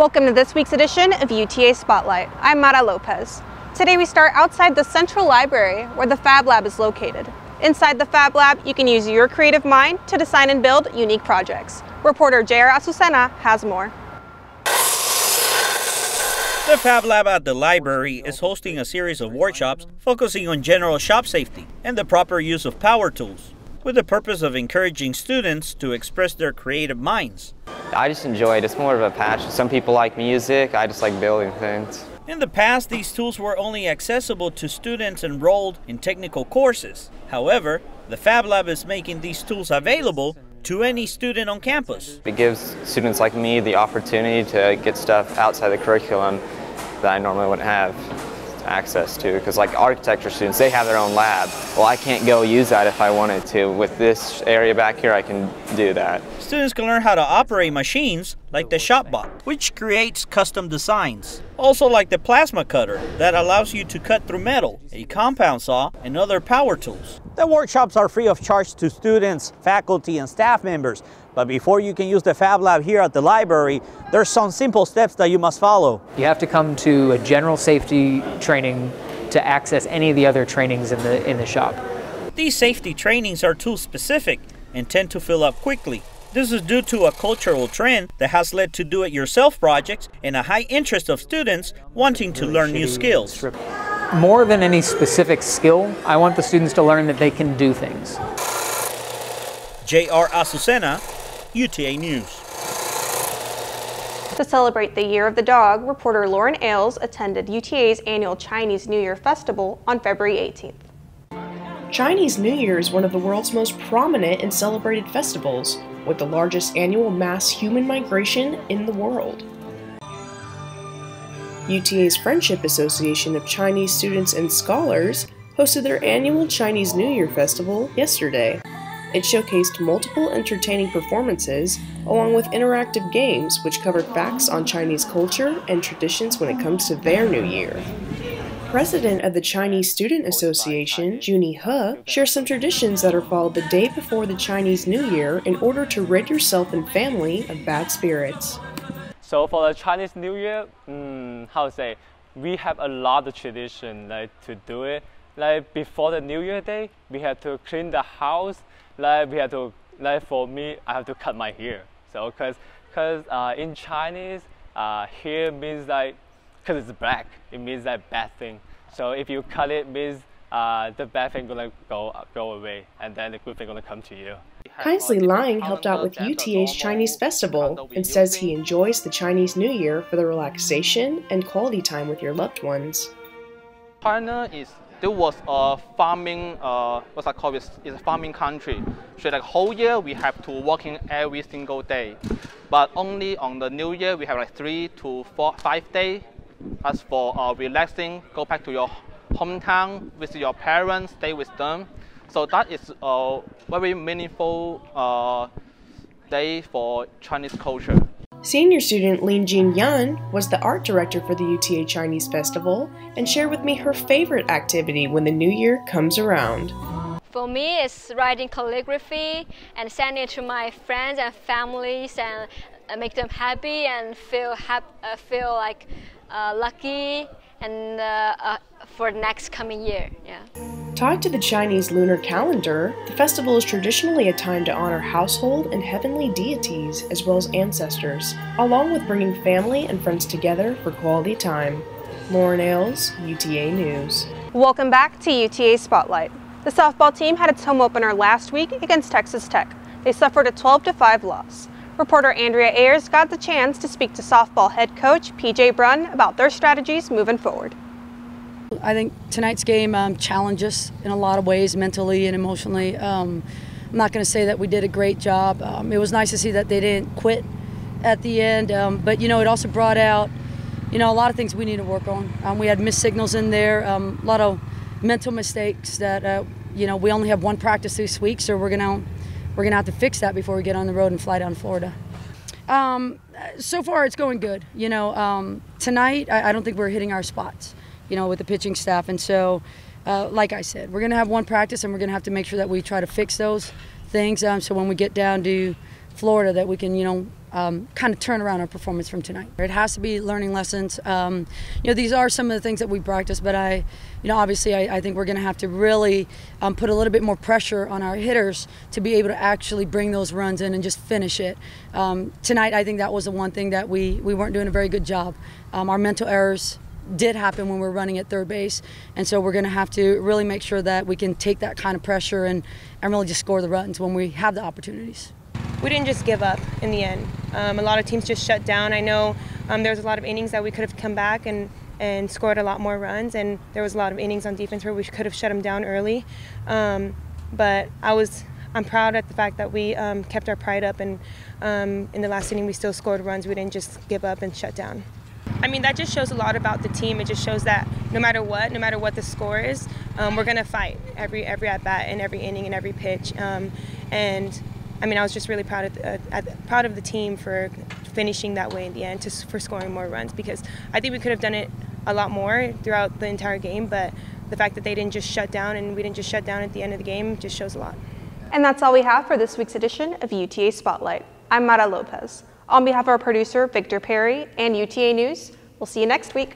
Welcome to this week's edition of UTA Spotlight. I'm Mara Lopez. Today we start outside the Central Library where the Fab Lab is located. Inside the Fab Lab, you can use your creative mind to design and build unique projects. Reporter J.R. Azucena has more. The Fab Lab at the library is hosting a series of workshops focusing on general shop safety and the proper use of power tools, with the purpose of encouraging students to express their creative minds. I just enjoy it. It's more of a passion. Some people like music. I just like building things. In the past, these tools were only accessible to students enrolled in technical courses. However, the Fab Lab is making these tools available to any student on campus. It gives students like me the opportunity to get stuff outside the curriculum that I normally wouldn't have access to, because like architecture students, they have their own lab. Well, I can't go use that if I wanted to. With this area back here, I can do that. Students can learn how to operate machines like the ShopBot, which creates custom designs. Also like the plasma cutter that allows you to cut through metal, a compound saw, and other power tools. The workshops are free of charge to students, faculty, and staff members. But before you can use the Fab Lab here at the library, there's some simple steps that you must follow. You have to come to a general safety training to access any of the other trainings in the shop. These safety trainings are tool specific and tend to fill up quickly. This is due to a cultural trend that has led to do-it-yourself projects and a high interest of students wanting to learn new skills. More than any specific skill, I want the students to learn that they can do things. J.R. Azucena, UTA News. To celebrate the Year of the Dog, reporter Lauren Ailes attended UTA's annual Chinese New Year Festival on February 18th. Chinese New Year is one of the world's most prominent and celebrated festivals, with the largest annual mass human migration in the world. UTA's Friendship Association of Chinese Students and Scholars hosted their annual Chinese New Year Festival yesterday. It showcased multiple entertaining performances, along with interactive games which covered facts on Chinese culture and traditions when it comes to their New Year. President of the Chinese Student Association, Junie He, shares some traditions that are followed the day before the Chinese New Year in order to rid yourself and family of bad spirits. So for the Chinese New Year, we have a lot of tradition to do it. Like before the New Year Day, we have to clean the house. For me, I have to cut my hair. So cause in Chinese, hair means because it's black, it means bad thing. So if you cut it, means the bad thing gonna go away, and then the good thing gonna come to you. Kinsley Lang helped out with UTA's Chinese Festival and says he enjoys the Chinese New Year for the relaxation and quality time with your loved ones. China there was a farming, it's a farming country. So the whole year we have to working every single day. But only on the New Year we have 3 to 5 days. As for relaxing, go back to your hometown, visit your parents, stay with them. So that is a very meaningful day for Chinese culture. Senior student Lin Jin Yan was the art director for the UTA Chinese Festival and shared with me her favorite activity when the new year comes around. For me, it's writing calligraphy and sending it to my friends and families and make them happy and feel like lucky and for the next coming year. Yeah. Tied to the Chinese lunar calendar, the festival is traditionally a time to honor household and heavenly deities as well as ancestors, along with bringing family and friends together for quality time. Lauren Ailes, UTA News. Welcome back to UTA Spotlight. The softball team had its home opener last week against Texas Tech. They suffered a 12-5 loss. Reporter Andrea Ayers got the chance to speak to softball head coach PJ Brunn about their strategies moving forward. I think tonight's game challenged us in a lot of ways, mentally and emotionally. I'm not going to say that we did a great job. It was nice to see that they didn't quit at the end, but it also brought out a lot of things we need to work on. We had missed signals in there, a lot of mental mistakes that we only have one practice this week, so we're gonna have to fix that before we get on the road and fly down to Florida. So far it's going good. Tonight I don't think we're hitting our spots, with the pitching staff, and so like I said, we're gonna have one practice and we're gonna have to make sure that we try to fix those things so when we get down to Florida that we can kind of turn around our performance from tonight. It has to be learning lessons. These are some of the things that we practice, but obviously I think we're going to have to really put a little bit more pressure on our hitters to be able to actually bring those runs in and just finish it. Tonight, I think that was the one thing that we weren't doing a very good job. Our mental errors did happen when we're running at third base, and so we're going to have to really make sure that we can take that kind of pressure and really just score the runs when we have the opportunities. We didn't just give up in the end. A lot of teams just shut down. I know there was a lot of innings that we could have come back and scored a lot more runs, and there was a lot of innings on defense where we could have shut them down early. But I'm proud at the fact that we kept our pride up, and in the last inning we still scored runs. We didn't just give up and shut down. I mean, that just shows a lot about the team. It just shows that no matter what the score is, we're going to fight every at-bat and every inning and every pitch. And I mean, I was just really proud of the team for finishing that way in the end, for scoring more runs, because I think we could have done it a lot more throughout the entire game, but the fact that they didn't just shut down and we didn't just shut down at the end of the game just shows a lot. And that's all we have for this week's edition of UTA Spotlight. I'm Mara Lopez. On behalf of our producer, Victor Perry, and UTA News, we'll see you next week.